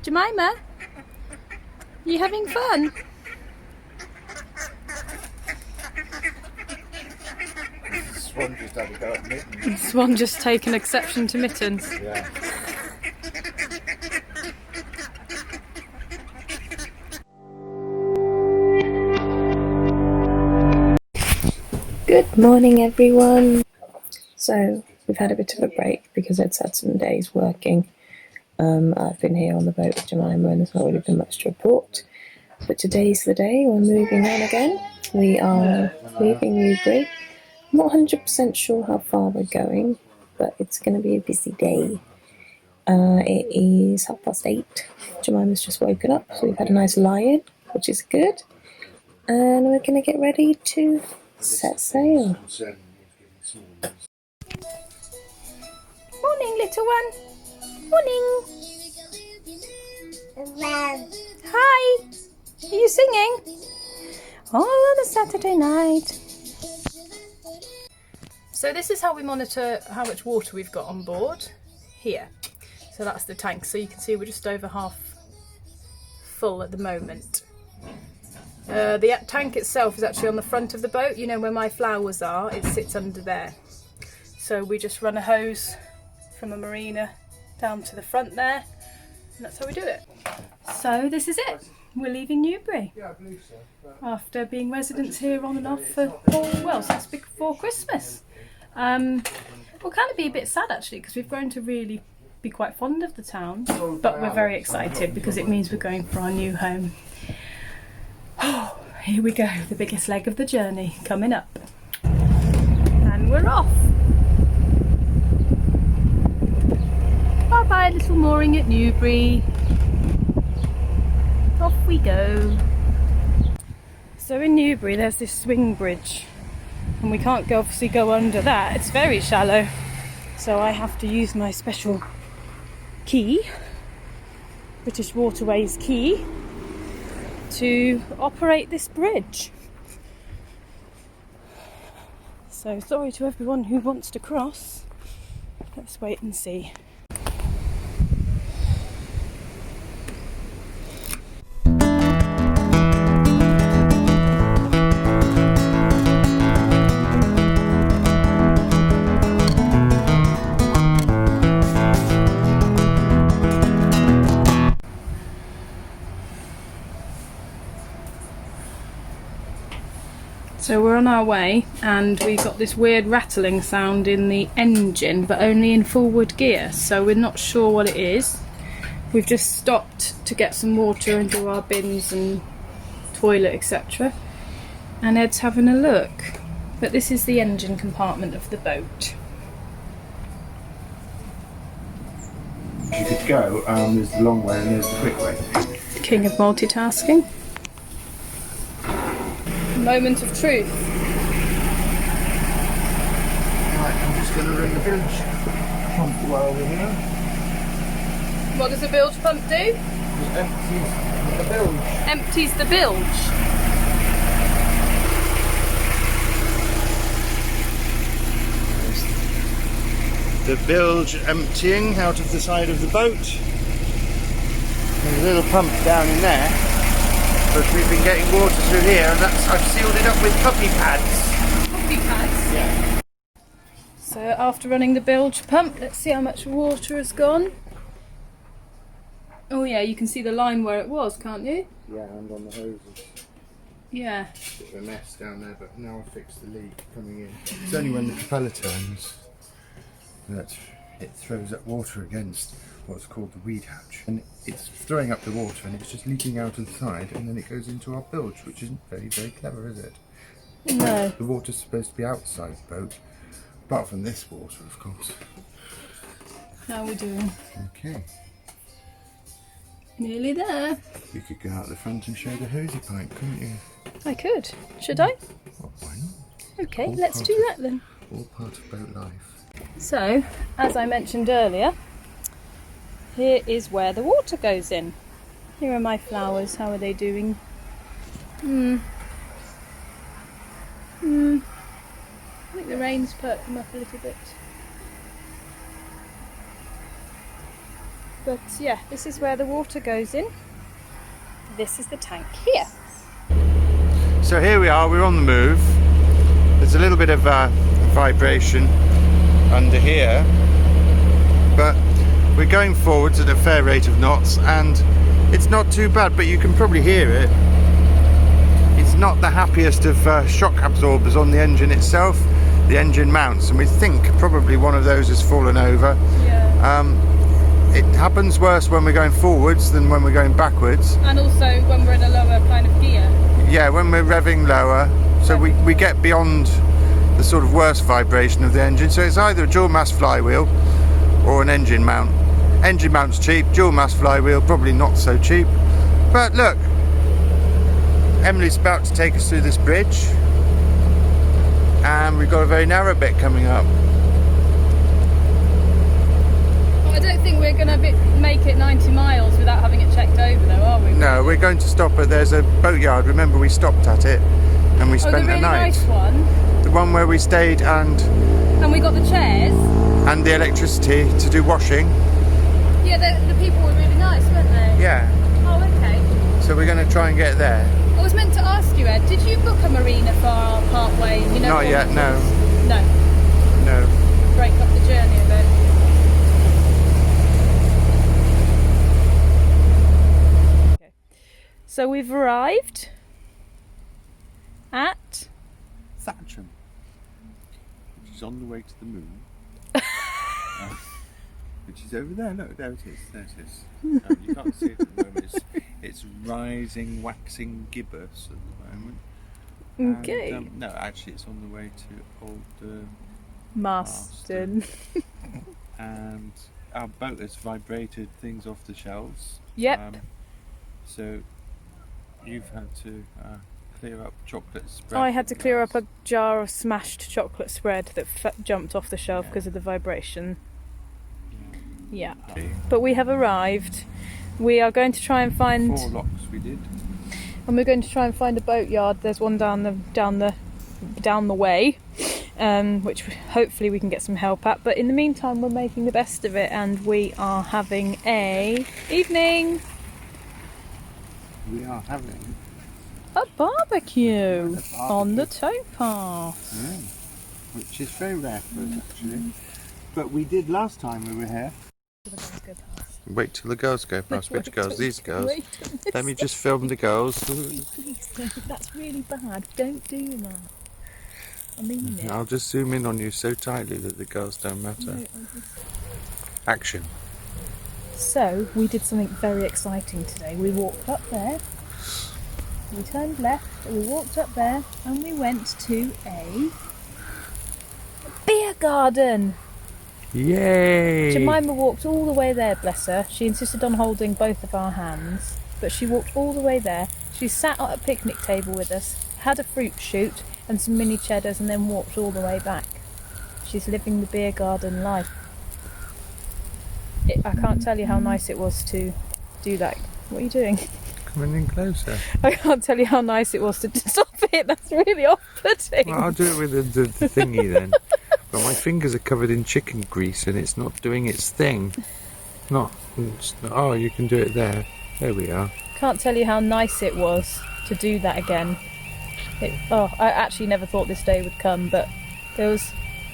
Jemima, you having fun? Swan just had a go at mittens. Swan just taken exception to mittens. Yeah. Good morning, everyone. So we've had a bit of a break because Ed's had some days working. I've been here on the boat with Jemima and there's not really been much to report. But today's the day we're moving on again. We are leaving Newbury. I'm not 100% sure how far we're going, but it's going to be a busy day. It is 8:30. Jemima's just woken up, so we've had a nice lie-in, which is good. And we're going to get ready to set sail. Morning, little one. Morning. Hi. Are you singing? All on a Saturday night. So this is how we monitor how much water we've got on board here. So that's the tank. So you can see we're just over half full at the moment. The tank itself is actually on the front of the boat. You know where my flowers are, it sits under there. So we just run a hose from a marina down to the front there, and that's how we do it. So this is it. We're leaving Newbury after being residents here on and off for, well, since before Christmas. We'll kind of be a bit sad actually because we've grown to really be quite fond of the town, but we're very excited because it means we're going for our new home. Oh, here we go, the biggest leg of the journey coming up. And we're off. Bye bye, little mooring at Newbury. Off we go. So in Newbury there's this swing bridge and we can't obviously go under that, it's very shallow. So I have to use my special key, British Waterways key, to operate this bridge. So sorry to everyone who wants to cross. Let's wait and see. So we're on our way and we got this weird rattling sound in the engine, but only in forward gear, so we're not sure what it is. We've just stopped to get some water and do our bins and toilet, etc. And Ed's having a look. But this is the engine compartment of the boat. You could go, there's the long way and there's the quick way. King of multitasking. Moment of truth. Right, I'm just going to ring the bilge pump while we're here. What does a bilge pump do? It empties the bilge. Empties the bilge. The bilge emptying out of the side of the boat. There's a little pump down in there, but we've been getting water through here, and I've sealed it up with puppy pads. Puppy pads? Yeah. So after running the bilge pump, let's see how much water has gone. Oh yeah, you can see the line where it was, can't you? Yeah, and on the hoses. Yeah. Bit of a mess down there, but now I've fixed the leak coming in. It's only when the propeller turns that it throws up water against what's called the weed hatch, and it's throwing up the water and it's just leaking out of the side, and then it goes into our bilge, which isn't very, very clever, is it? No. The water's supposed to be outside the boat, apart from this water, of course. How are we doing? Okay. Nearly there. You could go out the front and show the hosey pipe, couldn't you? I could. Should I? Well, why not? Okay, All let's part do of- that then. All part of boat life. So, as I mentioned earlier, here is where the water goes in. Here are my flowers. How are they doing? I think the rain's perked them up a little bit. But yeah, this is where the water goes in. This is the tank here. So here we are, we're on the move. There's a little bit of vibration under here, but we're going forwards at a fair rate of knots and it's not too bad, but you can probably hear it. It's not the happiest of shock absorbers on the engine itself, the engine mounts, and we think probably one of those has fallen over. Yeah. It happens worse when we're going forwards than when we're going backwards. And also when we're in a lower kind of gear. Yeah, when we're revving lower, so we get beyond the sort of worst vibration of the engine. So it's either a dual mass flywheel or an engine mount. Engine mount's cheap, dual mass flywheel probably not so cheap. But look, Emily's about to take us through this bridge and we've got a very narrow bit coming up. I don't think we're going to make it 90 miles without having it checked over though, are we? No, we're going to stop at, there's a boatyard, remember we stopped at it and we spent the really the night. Nice one. The one where we stayed and we got the chairs. And the electricity to do washing. Yeah, the people were really nice, weren't they? Yeah. Oh, okay. So we're going to try and get there. I was meant to ask you, Ed, did you book a marina for our part way? You know, not yet, no. No. No. Break up the journey a bit. Okay. So we've arrived at Thatcham, which is on the way to the moon. Which is over there, look, there it is, there it is. You can't see it at the moment, it's rising, waxing gibbous at the moment. okay. And, no, actually it's on the way to Old Marston. And our boat has vibrated things off the shelves. Yep. So you've had to clear up chocolate spread. I had to clear up a jar of smashed chocolate spread that jumped off the shelf because of the vibration. Yeah. But we have arrived. We are going to try and find 4 locks we did. And we're going to try and find a boatyard. There's one down the way, which hopefully we can get some help at. But in the meantime, we're making the best of it, and we are having a evening. We are having a barbecue on the towpath. Yeah, which is very rare for us actually. But we did last time we were here. Wait till the girls go past. Which girls? These girls. Let me just film the girls. Please, that's really bad. Don't do that. I mean it. I'll just zoom in on you so tightly that the girls don't matter. No, action. So, we did something very exciting today. We walked up there, we turned left, we walked up there, and we went to a beer garden. Yay! Jemima walked all the way there, bless her. She insisted on holding both of our hands, but she walked all the way there. She sat at a picnic table with us, had a fruit shoot and some mini cheddars, and then walked all the way back. She's living the beer garden life. I can't tell you how nice it was to do that. What are you doing? Coming in closer. I can't tell you how nice it was to stop it. That's really off-putting. Well, I'll do it with the thingy then. But my fingers are covered in chicken grease and it's not doing its thing. Oh, you can do it there. There we are. Can't tell you how nice it was to do that again. I actually never thought this day would come, but there was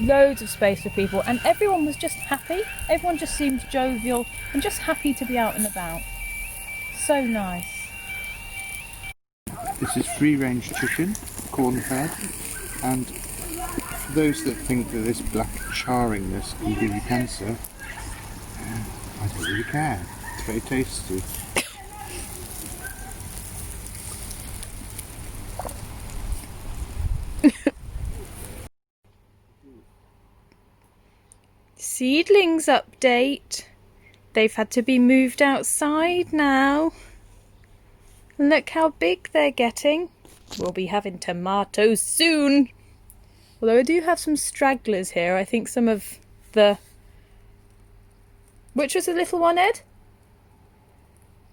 loads of space for people and everyone was just happy. Everyone just seemed jovial and just happy to be out and about. So nice. This is free-range chicken, corn-fed, and for those that think that this black charringness can give you cancer, I don't really care. It's very tasty. Seedlings update. They've had to be moved outside now. Look how big they're getting. We'll be having tomatoes soon. Although I do have some stragglers here. I think some of the... Which was the little one, Ed?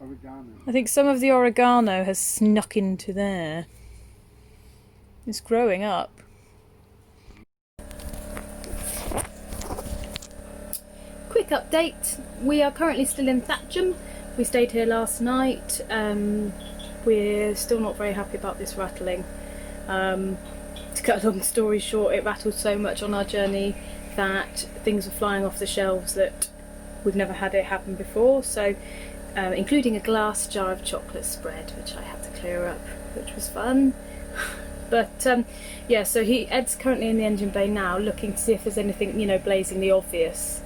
Oregano. I think some of the oregano has snuck into there. It's growing up. Quick update. We are currently still in Thatcham. We stayed here last night. We're still not very happy about this rattling. To cut a long story short, it rattled so much on our journey that things were flying off the shelves that we've never had it happen before. So, including a glass jar of chocolate spread, which I had to clear up, which was fun. But yeah, so Ed's currently in the engine bay now, looking to see if there's anything, you know, blazingly obvious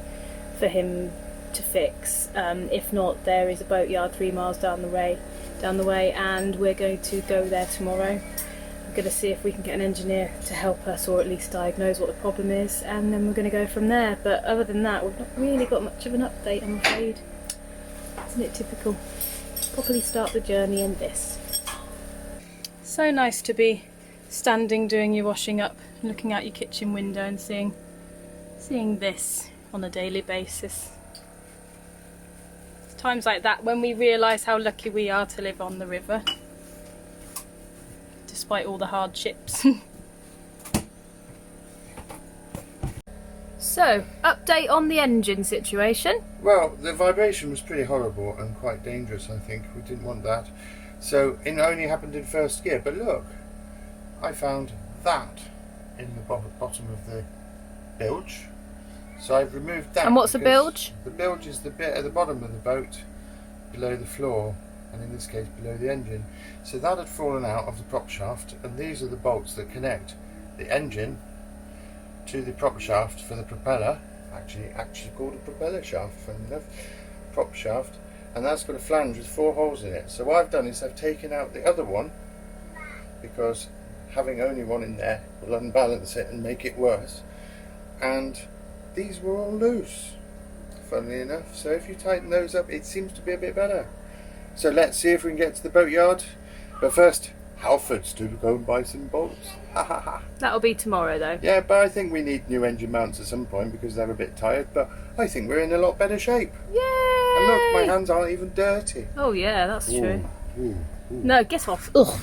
for him to fix. If not, there is a boatyard 3 miles down the way, and we're going to go there tomorrow. We're going to see if we can get an engineer to help us, or at least diagnose what the problem is, and then we're going to go from there. But other than that, we've not really got much of an update, I'm afraid. Isn't it typical? Properly start the journey in this. So nice to be standing doing your washing up, looking out your kitchen window and seeing this on a daily basis. It's times like that when we realise how lucky we are to live on the river, despite all the hardships. So, update on the engine situation. Well, the vibration was pretty horrible and quite dangerous, I think. We didn't want that. So it only happened in first gear, but look, I found that in the bottom of the bilge. So I've removed that. And what's the bilge? The bilge is the bit at the bottom of the boat, below the floor, and in this case below the engine. So that had fallen out of the prop shaft, and these are the bolts that connect the engine to the prop shaft for the propeller. Actually called a propeller shaft, funny enough. Prop shaft. And that's got a flange with 4 holes in it. So what I've done is I've taken out the other one, because having only one in there will unbalance it and make it worse. And these were all loose, funnily enough. So if you tighten those up, it seems to be a bit better. So let's see if we can get to the boatyard. But first, Halford's to go and buy some bolts. That'll be tomorrow though. Yeah, but I think we need new engine mounts at some point because they're a bit tired. But I think we're in a lot better shape. Yay! And look, my hands aren't even dirty. Oh yeah, that's true. Ooh. No, get off. Ugh.